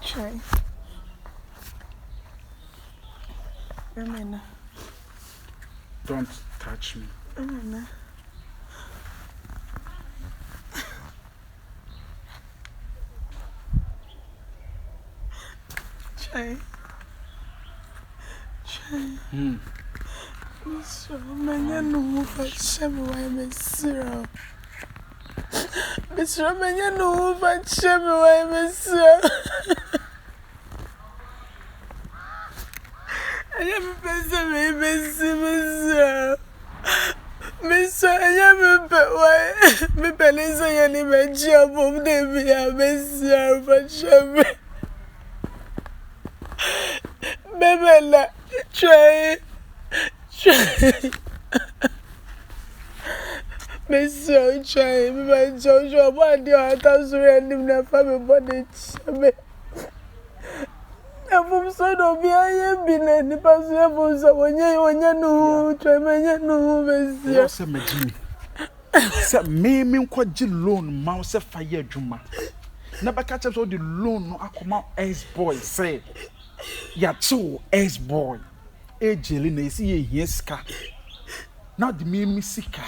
Try. Remember. Don't touch me. Remember. Try. So many no for shame why me sir. Mr. Many no for shame why me sir. I am busy, Mr. I am why me pennies any my job of the Mr. for shame. Baby, try. Mr. Try, my Joshua, what do I tell you? And him the family body. I'm so don't be I have been any person so when you know, try my no, Mr. Say me Jimmy. Say me quite loan mouse fire juma. Never catch up all the loan no akoma ex boy say. Ya two ex boy. Ejeli na isi ye ska. Now the me sika.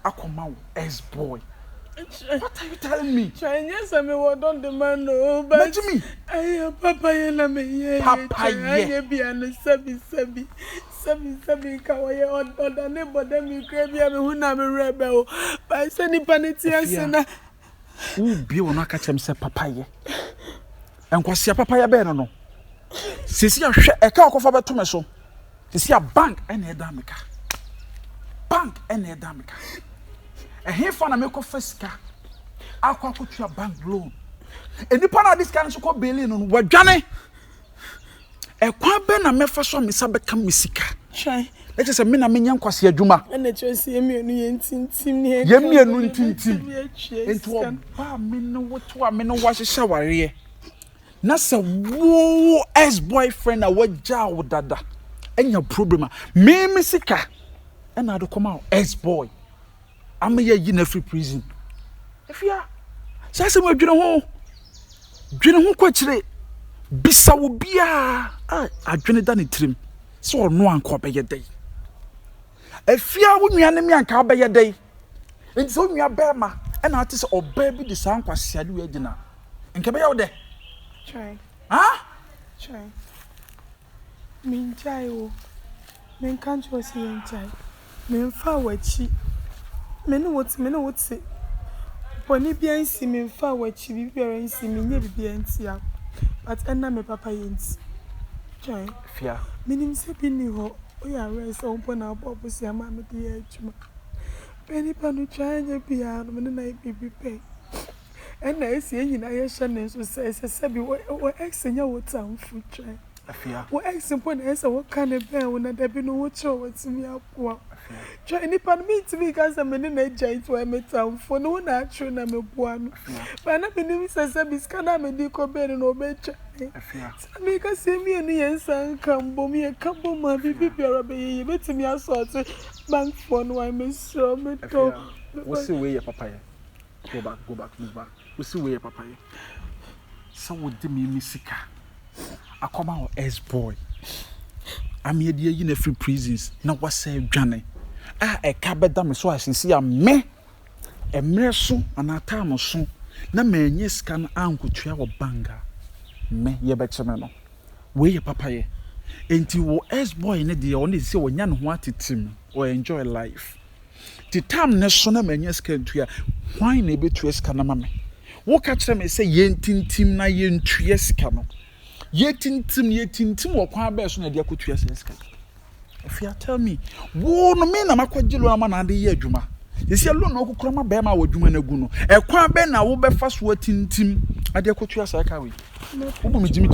Akoma ex boy. What are you telling me? Chinese I what don't demand no but Jimmy. Ay papa ye la me ye. Papa ye be an sabi kawaye on the neighbor them you crave me who na me rebel. By sending panity and who be on catch him say papa ye. And kwasi papa ye be no. Sisi a hwe e ka okofa beto me so. Sisi a bank e na edamika. Bank e na edamika. E hefa na me ko fasika. Akwa kotua bank loan. Enipa na this kan so ko beli no wadwane. E kwa be na me fa so me sabeka mesika. Try. Let's say me na me nyankwase adwuma. And the choice yemienu yentintim ne. Yemienu ntintim. Ento ba me no woto a me no wahye ware. Na se wo ex boyfriend a wagja wo dada. Enya problem me sika. E na do come out ex boy. Am ye yi na free prison. If ya say me dwene ho kwa kire bisa wo bia adwene da ne trim so ono anko beye dai afia wo nuane me anka beye dai enti so nua be ma e na ate se oba bi de san kwase ade we agina enka beye wo de try try min chai wo men kan jo si en chai men fa wachi men what say Pony be and see me far what she be very see me never be antia. But enna me papa yins. Try. Fear. Minim se be new. We are rest open our purpose, your mamma dear. Penny panu try and be out when the night be pay. And I see in I shannon so says a sabi what ex in your town food try. Fear. What ex upon us what kind of bear when there be no watch over to me up. Try any pan me to me because I'm in a giant where I'm town for no natural na me buano. But I mean, says a biscana me deco bed and obecha. Make us see me and yes, and come bomb me a couple my baby, you bet me a sort of bank phone why Miss so me to. What's the way, Papa? Go back, move back. What's the way, Papa? Some would do me missika. I come out as boy. I'm here in a free prisons. Now what say Johnny? A cabeda me so I see a me a merso and a time or so. Na me yes can uncle tria or banga. Me ye betchameno. Where your papa ye? Ain't you as boy in the only see when yan wanted him or enjoy life. The time nesona me yes can tria. Why neighbor to escanamame? Walk catch them and say yentin tim na yen triescano. Yetintim or kwa bear so na dia kutu escan. If you tell me, wo no me na makwagilo na man ade ye adwuma. Yesi alone no kokoro ma be ma wadwuma na gu no. E kwa be na wo be fa so atintim ade kutu asa ka we. Wo bo me jimi.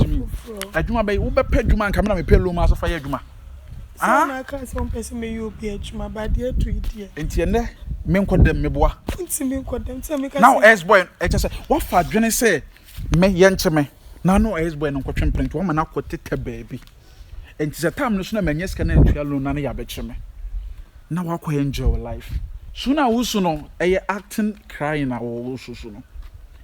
Adwuma be wo be pa adwuma nka me na me pe lo ma so fa ye adwuma. Na ka se on person me you be adwuma ba de to idie. Enti ene me nkodem me boa. Enti me nkodem tell me ka. Now ex boy e che say what fa adwene say me ye nche me. Na no ex boy no kwatwe mprent wo ma na kwotete baabi. And it's a time no sooner men yes can enter alone na ya betcheme. Now I enjoy life. Sooner also no acting crying or also no.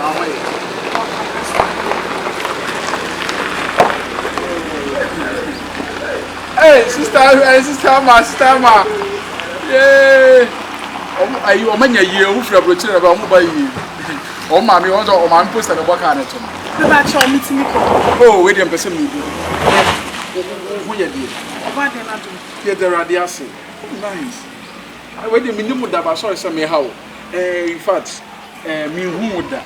Hey, sister ma. Yeah. Ayi o manya yi o fura bro chire ba mo ba yi. O ma mi o ma poster no boka na to. Me ba cha o mitimi ko. Oh, we dem person me do. Who ye dey? Oba dey na do. Ye dey radiase. Nice. I we dey minimu da ba so say me how. In fact, me hu da.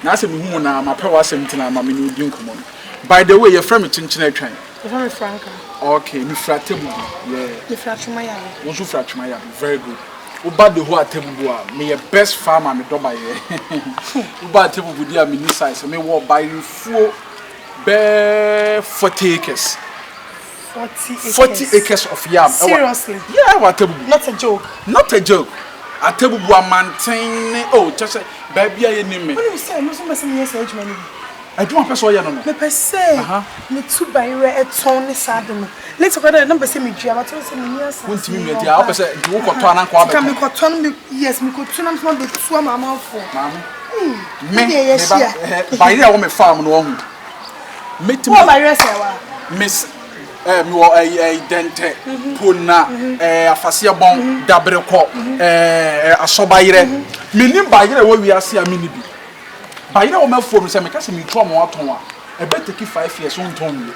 Na say me hu na ma pe wa asem tina ma me no di nkomo. By the way, your friend me chinchina atwan. Your friend Franka. Okay, me fratebu. Yeah. Me fratuma ya. Won so fratuma ya. Very good. Uba the whole atebubu a me your best farmer me do by here. Uba atebubu dia me new size me wo buy fuo be 40 acres. 40 acres of yam. Seriously? Yeah, what atebubu. Not a joke. Not a joke. Atebubu a maintain oh just say baby a ni me. When you say no so person yes age money. I don't person ya no no. Me pese. Me tu bayre eton ni sade no. Let's go there number say me dua but say me yes. Won timi me dia o pese di wo koto anan kwa be. Ka me koto no yes me koto na me be tu mama fo. Mama. Me bayre a wo me farm no wo hu. Metimi. Wo bayre say wa. Miss mi wo dente pona afase bon dabre ko asobayre. Me nim bayre wo wiase a me ni bi. Bayre wo me fo me say me ka se me tu amo aton a e be take 5 years on ton.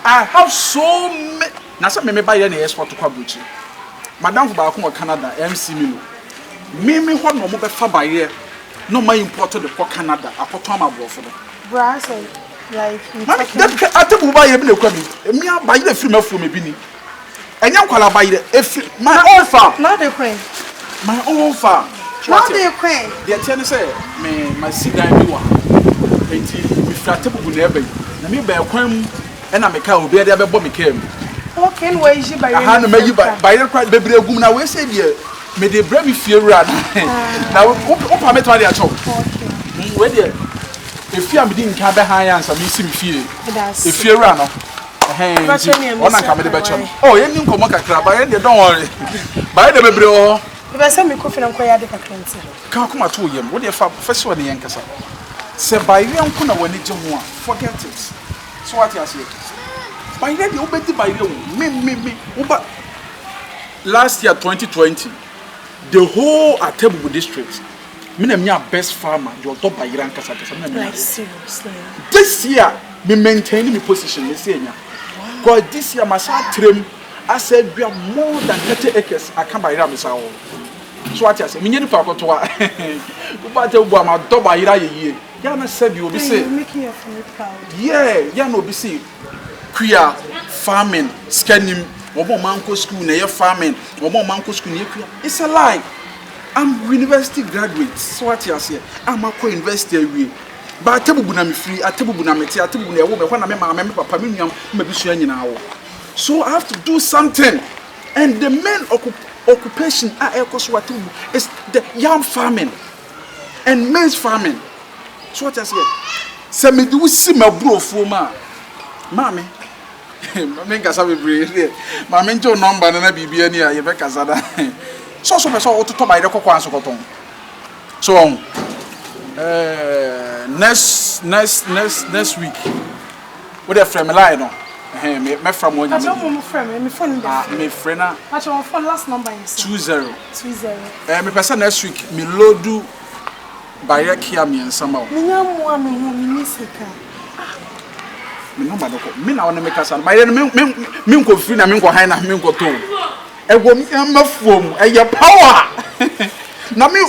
I have so many. Na say me buy na export to Kwabuchi. Madam ba ko Canada MC Milo. Me ho no mo be fa buy no my import to the Canada. Apoto am abrofo do. Bra say like that atebu buy e bi na kwa bi. Me buy the free mafo me bi ni. Enya kwala buy my own farm. Not the queen. My own farm. Not the queen. The ten say me my sidan bi wa. Enti me fratebu bu na ebe. Na me ba kwan and I make out be there before me came. Okay, where is you by your hand make you by your cry baby gum na we say there me dey bring me fear run. Now opa me to dey at all. Okay. We there. If you am din ka be han answer me see me fear. If fear run no. Ona ka me dey be chom. Oh, ye nim komo kakra ba ye dey don't worry. Ba ye dey bebre o. You be say me kofi na nkoya dey kakra nti. Ka kuma to yem. We dey fa first one yen kasa. Se ba ye nko na wani je ho a forget it. So what you say? By then you obey by me. Last year 2020, the whole Atebubu district, me na my best farmer. You top by Franka kasa. Like seriously. This year, me maintaining my position. Me say nya. Because this year my start trim, I said we are more than 30 acres. I can buy Franka sao. So what you say? Me nyedi pa ko to a. Uba Atebubu am top by ye. Ya na said you be say. Making your family proud. Yeah, ya no be say. Queer farming, scanning, omo manko school na ye farming, omo manko school na ye queer. It's a lie. I'm university graduate. So what you say? I'm a university away. But Atebubu na me free, Atebubu na me tia, Atebubu na wo be na me mama me papa me nuam me bisua nyina wo. So I have to do something. And the main occupation at Atebubu is the yam farming and maize farming. So what I say? Se me do see my bro for ma. Mami. Mami kasa be brave. Mami njo number na bibia ni a ye be kasa da. So person to by the kokwan so koton. So next week. What the frame line no. Me from one. I don't want my friend, me phone there. Me friend na. I want phone last number is 20. 20. Me person next week me loadu Bayer kia mi ensama o. Me nyamwa me hu me nisika. Me no ba doko. Me na wona me kasa. Bayer me nko free na me nko han na me nko to. Ego mi mafuom. Eye power. Na me